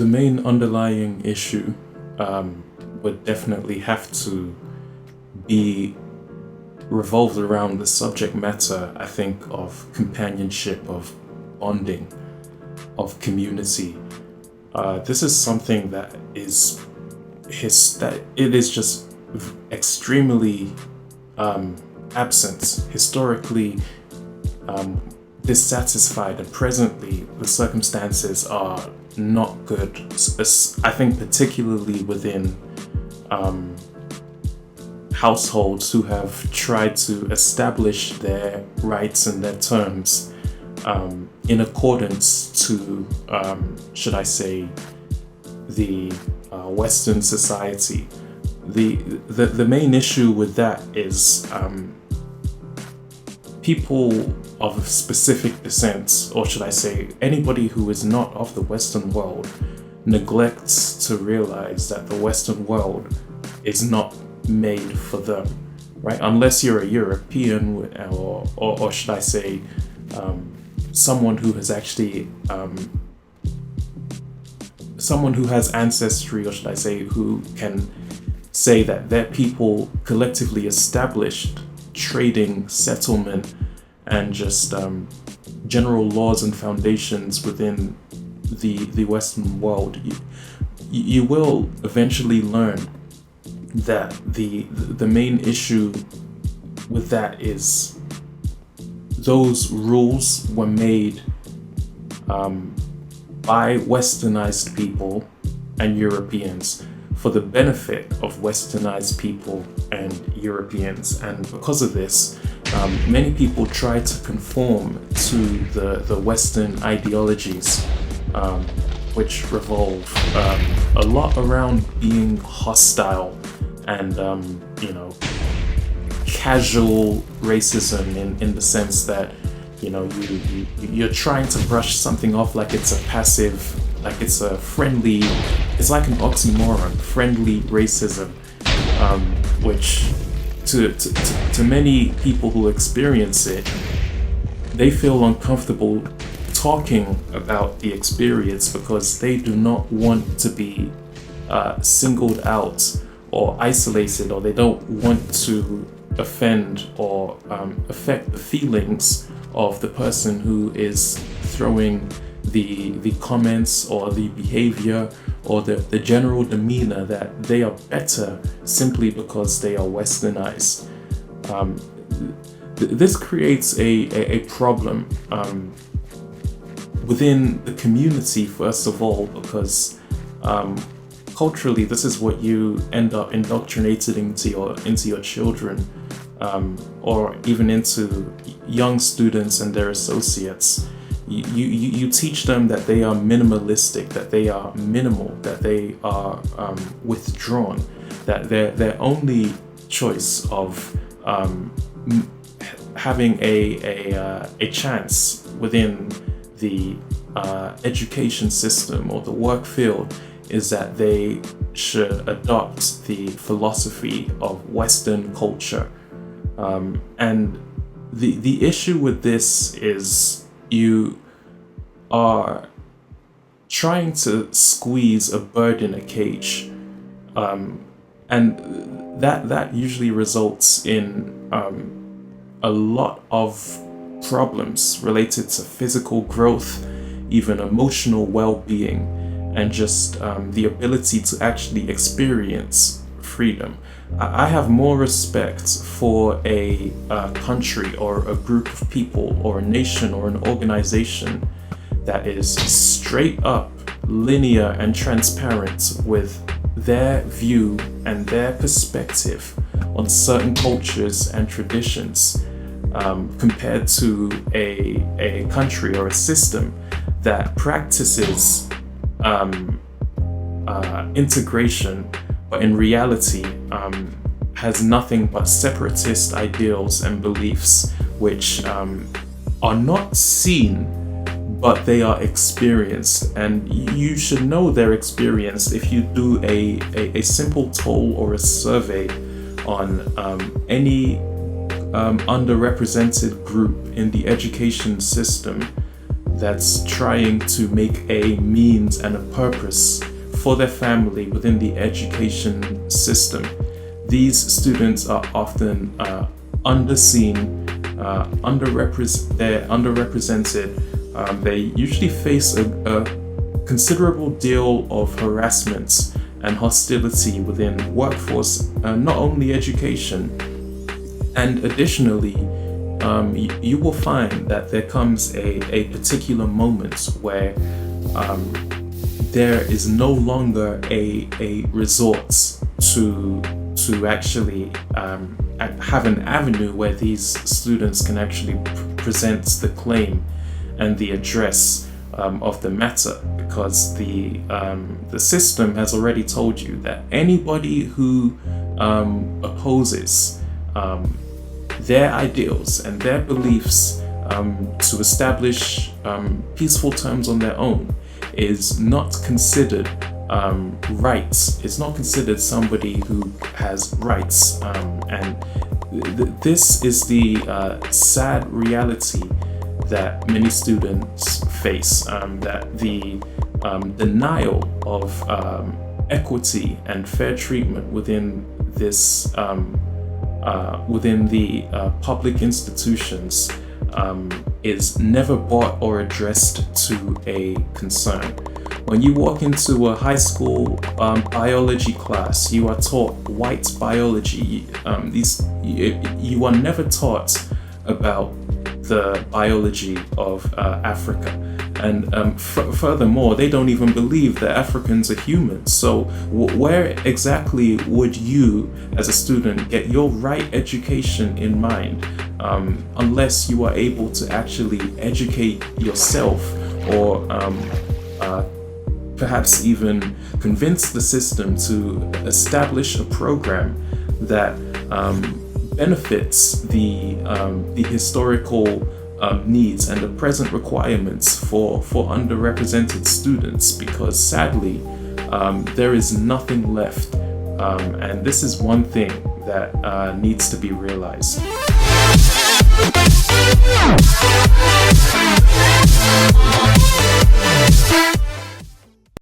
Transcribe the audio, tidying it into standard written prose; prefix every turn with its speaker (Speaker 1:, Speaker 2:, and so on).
Speaker 1: main underlying issue would definitely have to be revolved around the subject matter, I think, of companionship, of bonding, of community. This is something that it is just extremely absent, historically dissatisfied, and presently the circumstances are not good. I think particularly within households who have tried to establish their rights and their terms in accordance to, should I say, the Western society. The main issue with that is people of specific descent, or should I say, anybody who is not of the Western world, neglects to realize that the Western world is not made for them, right? Unless you're a European, or should I say, someone who has actually, someone who has ancestry, or should I say, who can say that their people collectively established trading, settlement, and just general laws and foundations within the Western world. You will eventually learn that the main issue with that is those rules were made by Westernized people and Europeans for the benefit of Westernized people and Europeans, and because of this, many people try to conform to the Western ideologies, which revolve a lot around being hostile and casual racism in the sense that you're trying to brush something off like it's a passive, like it's a friendly, it's like an oxymoron, friendly racism, which to many people who experience it, they feel uncomfortable talking about the experience because they do not want to be singled out or isolated, or they don't want to offend or affect the feelings of the person who is throwing the comments or the behavior or the general demeanor that they are better simply because they are Westernized. This creates a problem within the community, first of all, because culturally this is what you end up indoctrinated into your children, or even into young students and their associates. You teach them that they are minimalistic, that they are minimal, that they are withdrawn, that their only choice of having a chance within the education system or the work field is that they should adopt the philosophy of Western culture. And the issue with this is you are trying to squeeze a bird in a cage, and that usually results in a lot of problems related to physical growth, even emotional well-being, and just the ability to actually experience freedom. I have more respect for a country or a group of people or a nation or an organization that is straight up, linear, and transparent with their view and their perspective on certain cultures and traditions, compared to a country or a system that practices integration, but in reality has nothing but separatist ideals and beliefs, which are not seen, but they are experienced. And you should know they're experienced if you do a simple poll or a survey on any underrepresented group in the education system. that's trying to make a means and a purpose for their family within the education system. These students are often underseen, they're underrepresented. They usually face a considerable deal of harassment and hostility within workforce, not only education. And additionally, you will find that there comes a particular moment where there is no longer a resort to actually have an avenue where these students can actually present the claim and the address of the matter, because the system has already told you that anybody who opposes their ideals and their beliefs to establish peaceful terms on their own is not considered rights. It's not considered somebody who has rights, and this is the sad reality that many students face, that the denial of equity and fair treatment within this within the public institutions is never brought or addressed to a concern. When you walk into a high school biology class, you are taught white biology. You are never taught about the biology of Africa. And furthermore, they don't even believe that Africans are humans. So where exactly would you, as a student, get your right education in mind unless you are able to actually educate yourself, or perhaps even convince the system to establish a program that benefits the historical needs and the present requirements for underrepresented students, because sadly there is nothing left, and this is one thing that needs to be realized.